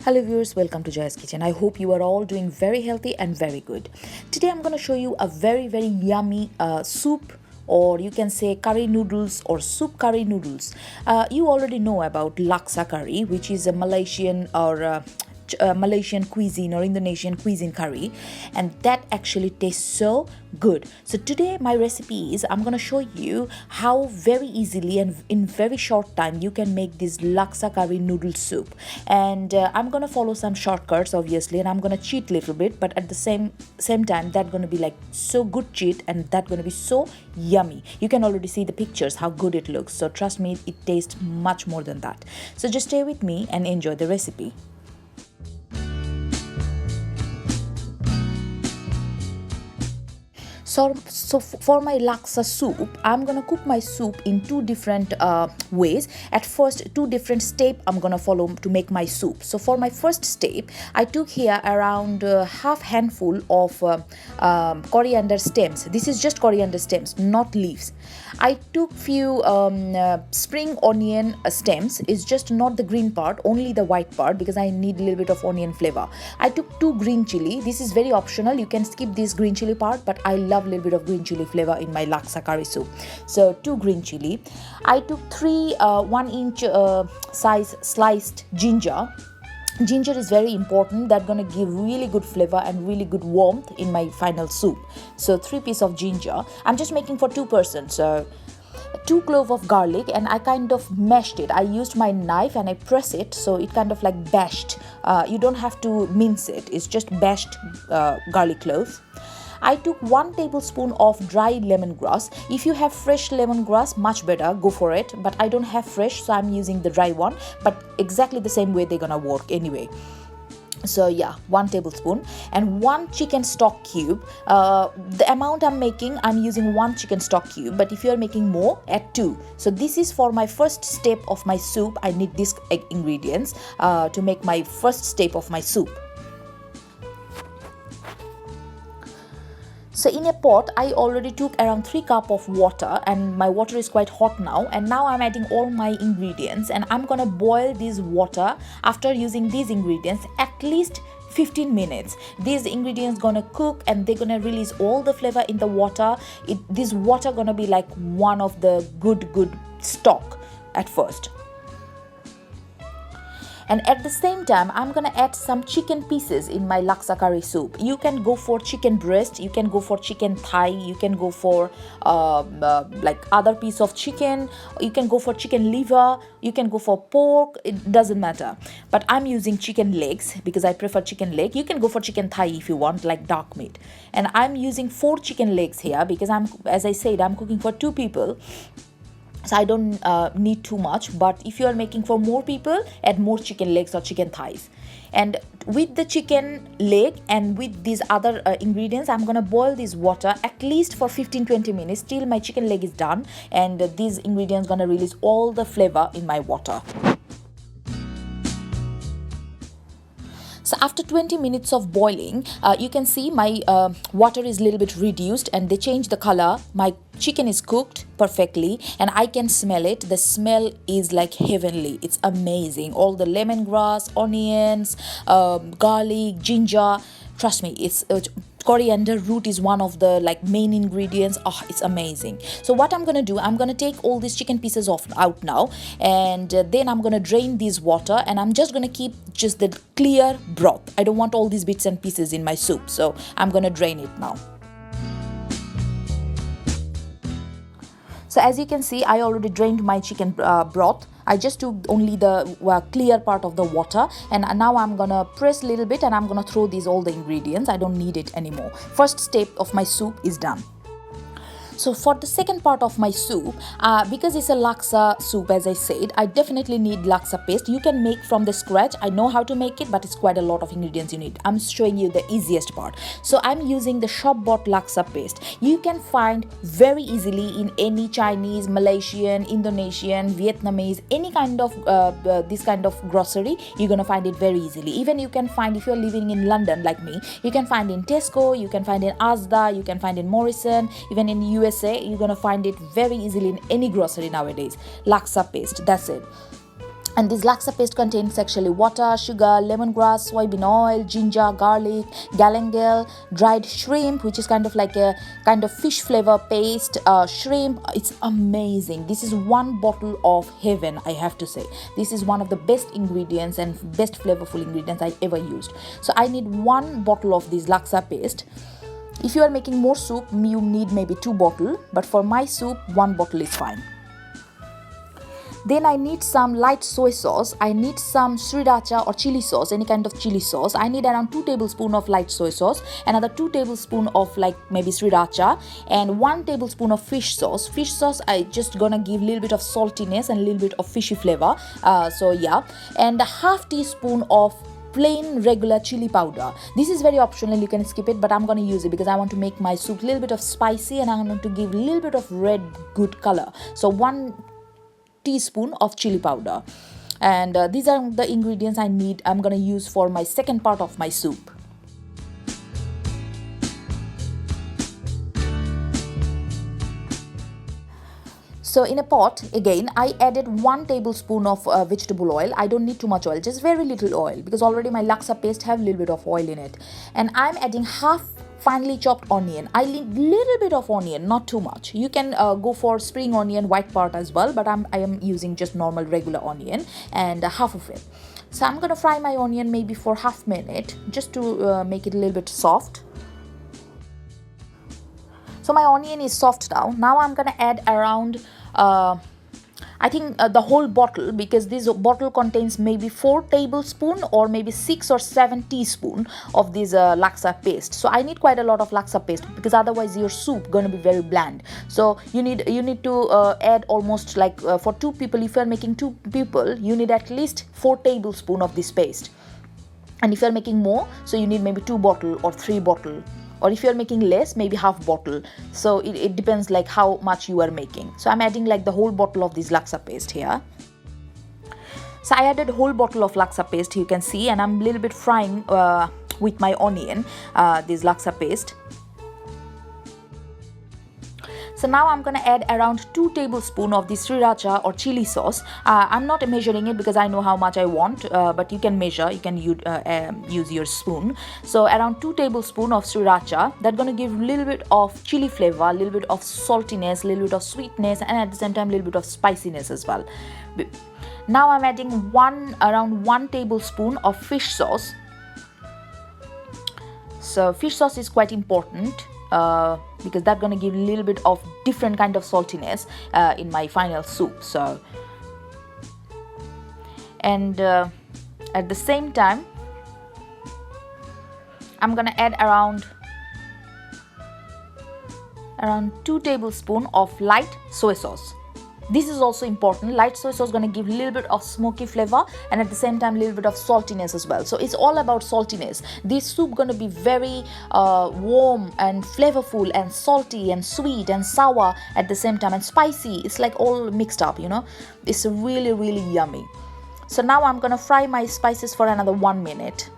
Hello viewers, welcome to Joy's Kitchen. I hope you are all doing very healthy and very good. Today I'm going to show you a very yummy soup, or you can say curry noodles or soup curry noodles. You already know about Laksa curry, which is a Malaysian or Malaysian cuisine or Indonesian cuisine curry, and that actually tastes so good. So today my recipe is I'm gonna show you how very easily and in very short time you can make this Laksa curry noodle soup. And I'm gonna follow some shortcuts obviously, and I'm gonna cheat a little bit, but at the same time that's gonna be like so good cheat, and that's gonna be so yummy. You can already see the pictures how good it looks, so trust me, it tastes much more than that. So just stay with me and enjoy the recipe. So for my laksa soup, I'm gonna cook my soup in two different ways. At first, two different steps I'm gonna follow to make my soup. So for my first step, I took here around half handful of coriander stems. This is just coriander stems, not leaves. I took few spring onion stems. It's just not the green part, only the white part, because I need a little bit of onion flavor. I took two green chili. This is very optional. You can skip this green chili part, but I love a little bit of green chili flavor in my laksa curry soup. So two green chili. I took three 1-inch size sliced ginger. Ginger is very important. That's gonna give really good flavor and really good warmth in my final soup. So 3 pieces of ginger. I'm just making for 2 persons. So 2 cloves of garlic, and I kind of mashed it. I used my knife and I press it, so it kind of like bashed. You don't have to mince it. It's just bashed garlic cloves. I took 1 tablespoon of dry lemongrass. If you have fresh lemongrass, much better, go for it. But I don't have fresh, so I'm using the dry one. But exactly the same way they're gonna work anyway. So yeah, 1 tablespoon, and 1 chicken stock cube. The amount I'm making, I'm using 1 chicken stock cube, but if you're making more, add 2. So this is for my first step of my soup. I need these ingredients to make my first step of my soup. So in a pot, I already took around 3 cups of water, and my water is quite hot now. And now I'm adding all my ingredients, and I'm gonna boil this water after using these ingredients at least 15 minutes. These ingredients gonna cook and they're gonna release all the flavor in the water. This water gonna be like one of the good stock at first. And at the same time, I'm gonna add some chicken pieces in my laksa curry soup. You can go for chicken breast, you can go for chicken thigh, you can go for like other piece of chicken, you can go for chicken liver, you can go for pork, it doesn't matter. But I'm using chicken legs because I prefer chicken leg. You can go for chicken thigh if you want, like dark meat. And I'm using 4 chicken legs here because as I said, I'm cooking for 2 people. So I don't need too much, but if you are making for more people, add more chicken legs or chicken thighs. And with the chicken leg and with these other ingredients, I'm gonna boil this water at least for 15-20 minutes till my chicken leg is done, and these ingredients gonna release all the flavor in my water. So after 20 minutes of boiling, you can see my water is a little bit reduced and they changed the color. My chicken is cooked perfectly and I can smell it. The smell is like heavenly. It's amazing. All the lemongrass, onions, garlic, ginger. Trust me, it's coriander root is one of the like main ingredients. Oh, it's amazing. So what I'm gonna do, I'm gonna take all these chicken pieces out now, and then I'm gonna drain this water, and I'm just gonna keep just the clear broth. I don't want all these bits and pieces in my soup, so I'm gonna drain it now. So as you can see, I already drained my chicken broth. I just took only the clear part of the water, and now I'm gonna press a little bit and I'm gonna throw all the ingredients. I don't need it anymore. First step of my soup is done. So for the second part of my soup, because it's a laksa soup, as I said, I definitely need laksa paste. You can make from the scratch. I know how to make it, but it's quite a lot of ingredients you need. I'm showing you the easiest part. So I'm using the shop-bought laksa paste. You can find very easily in any Chinese, Malaysian, Indonesian, Vietnamese, any kind of this kind of grocery. You're gonna find it very easily. Even you can find, if you're living in London like me, you can find in Tesco, you can find in Asda, you can find in Morrison, even in US. You're gonna find it very easily in any grocery nowadays. Laksa paste, that's it. And this laksa paste contains actually water, sugar, lemongrass, soybean oil, ginger, garlic, galangal, dried shrimp, which is kind of like a kind of fish flavor paste, shrimp. It's amazing. This is one bottle of heaven, I have to say. This is one of the best ingredients and best flavorful ingredients I ever used. So I need one bottle of this laksa paste. If you are making more soup, you need maybe 2 bottles, but for my soup, 1 bottle is fine. Then I need some light soy sauce. I need some sriracha or chili sauce, any kind of chili sauce. I need around 2 tablespoons of light soy sauce, another 2 tablespoons of like maybe sriracha, and 1 tablespoon of fish sauce. Fish sauce, I just gonna give a little bit of saltiness and a little bit of fishy flavor. So yeah, and a half teaspoon of plain regular chili powder. This is very optional, you can skip it, but I'm going to use it because I want to make my soup a little bit of spicy and I'm going to give a little bit of red good color. So 1 teaspoon of chili powder, and these are the ingredients I need. I'm going to use for my second part of my soup. So in a pot, again, I added 1 tablespoon of vegetable oil. I don't need too much oil, just very little oil, because already my laksa paste have a little bit of oil in it. And I'm adding half finely chopped onion. I need little bit of onion, not too much. You can go for spring onion, white part as well, but I am using just normal regular onion, and half of it. So I'm gonna fry my onion maybe for half minute, just to make it a little bit soft. So my onion is soft now. Now I'm gonna add around I think the whole bottle, because this bottle contains maybe 4 tablespoons or maybe 6 or 7 teaspoons of this laksa paste. So I need quite a lot of laksa paste, because otherwise your soup gonna be very bland. So you need to add almost like for 2 people. If you are making 2 people, you need at least 4 tablespoons of this paste. And if you are making more, so you need maybe 2 bottle or 3 bottle. Or if you're making less, maybe half bottle. So it depends like how much you are making. So I'm adding like the whole bottle of this laksa paste here. So I added whole bottle of laksa paste, you can see, and I'm a little bit frying with my onion this laksa paste. So now I'm gonna add around 2 tablespoons of the sriracha or chili sauce. I'm not measuring it because I know how much I want, but you can measure, you can use your spoon. So around 2 tablespoons of sriracha, that's gonna give a little bit of chili flavor, a little bit of saltiness, a little bit of sweetness, and at the same time a little bit of spiciness as well. Now I'm adding around 1 tablespoon of fish sauce. So fish sauce is quite important. Because that's gonna give a little bit of different kind of saltiness in my final soup. So, and at the same time, I'm gonna add around 2 tablespoons of light soy sauce. This is also important. Light soy sauce is going to give a little bit of smoky flavor, and at the same time a little bit of saltiness as well. So it's all about saltiness. This soup going to be very warm and flavorful and salty and sweet and sour at the same time, and spicy. It's like all mixed up, you know. It's really, really yummy. So now I'm going to fry my spices for another 1 minute.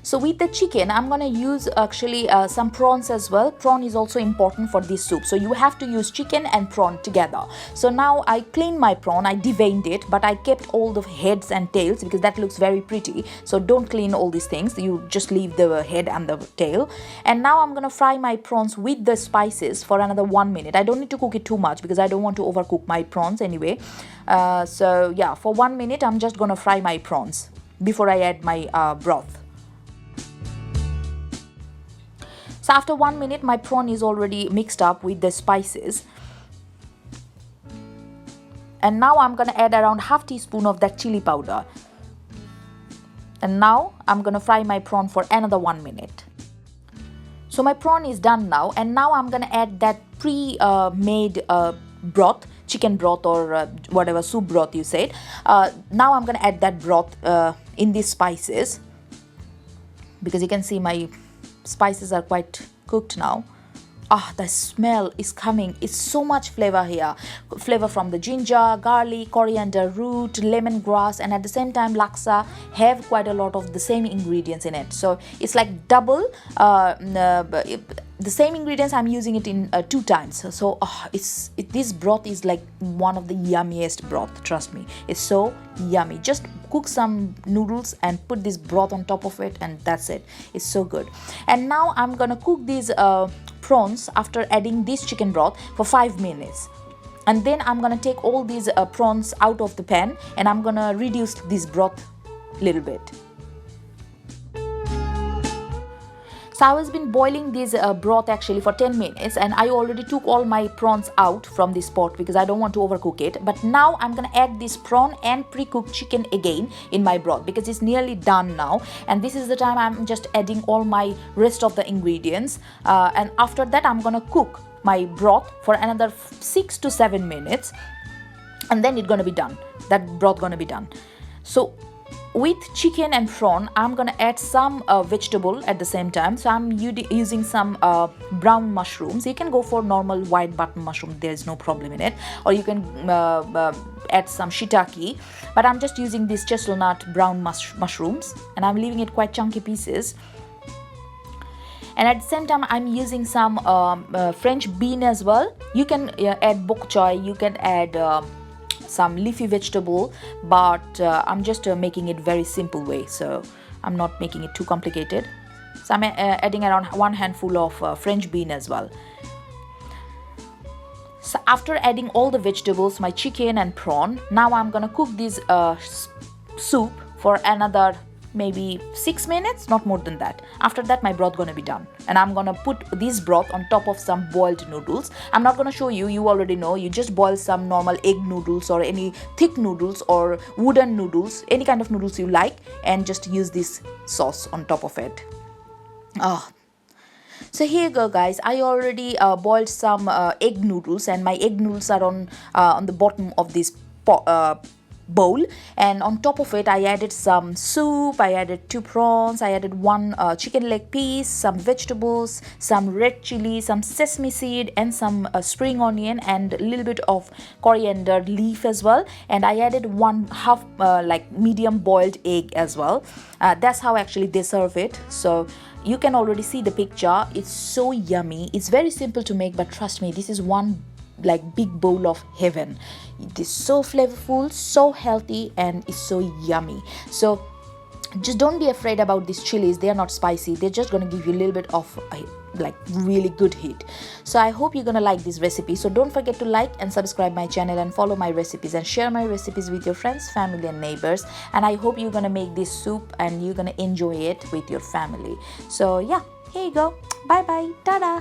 So with the chicken, I'm going to use actually some prawns as well. Prawn is also important for this soup. So you have to use chicken and prawn together. So now I cleaned my prawn, I deveined it, but I kept all the heads and tails because that looks very pretty. So don't clean all these things. You just leave the head and the tail. And now I'm going to fry my prawns with the spices for another 1 minute. I don't need to cook it too much because I don't want to overcook my prawns anyway. So yeah, for 1 minute, I'm just going to fry my prawns before I add my broth. So after 1 minute, my prawn is already mixed up with the spices. And now I'm going to add around half teaspoon of that chili powder. And now I'm going to fry my prawn for another 1 minute. So my prawn is done now. And now I'm going to add that pre-made broth, chicken broth or whatever soup broth you said. Now I'm going to add that broth in these spices. Because you can see my spices are quite cooked now. The smell is coming. It's so much flavor here. Flavor from the ginger, garlic, coriander root, lemongrass, and at the same time laksa have quite a lot of the same ingredients in it. So it's like double the same ingredients. I'm using it in 2 times. So this broth is like one of the yummiest broth, trust me. It's so yummy. Just cook some noodles and put this broth on top of it, and that's it. It's so good. And now I'm gonna cook these prawns after adding this chicken broth for 5 minutes. And then I'm gonna take all these prawns out of the pan, and I'm gonna reduce this broth a little bit. So I was been boiling this broth actually for 10 minutes, and I already took all my prawns out from this pot because I don't want to overcook it. But now I'm gonna add this prawn and pre-cooked chicken again in my broth because it's nearly done now, and this is the time I'm just adding all my rest of the ingredients, and after that I'm gonna cook my broth for another 6 to 7 minutes, and then it's gonna be done. That broth gonna be done. So with chicken and prawn, I'm gonna add some vegetable at the same time. So I'm using some brown mushrooms. You can go for normal white button mushroom, there's no problem in it, or you can add some shiitake, but I'm just using these chestnut brown mushrooms, and I'm leaving it quite chunky pieces. And at the same time I'm using some French bean as well. You can add bok choy, you can add some leafy vegetable, but I'm just making it very simple way, so I'm not making it too complicated. So I'm adding around 1 handful of French bean as well. So after adding all the vegetables, my chicken and prawn, now I'm gonna cook this soup for another maybe 6 minutes, not more than that. After that my broth gonna be done, and I'm gonna put this broth on top of some boiled noodles. I'm not gonna show you, you already know. You just boil some normal egg noodles or any thick noodles or wooden noodles, any kind of noodles you like, and just use this sauce on top of it. So here you go guys, I already boiled some egg noodles, and my egg noodles are on the bottom of this bowl, and on top of it I added some soup, I added 2 prawns, I added 1 chicken leg piece, some vegetables, some red chili, some sesame seed, and some spring onion, and a little bit of coriander leaf as well, and I added 1/2 like medium boiled egg as well. That's how actually they serve it. So you can already see the picture. It's so yummy. It's very simple to make, but trust me, this is one like big bowl of heaven. It is so flavorful, so healthy, and it's so yummy. So just don't be afraid about these chilies. They are not spicy. They're just gonna give you a little bit of like really good heat. So I hope you're gonna like this recipe. So don't forget to like and subscribe my channel, and follow my recipes, and share my recipes with your friends, family, and neighbors. And I hope you're gonna make this soup and you're gonna enjoy it with your family. So yeah, here you go. Bye bye. Ta-da.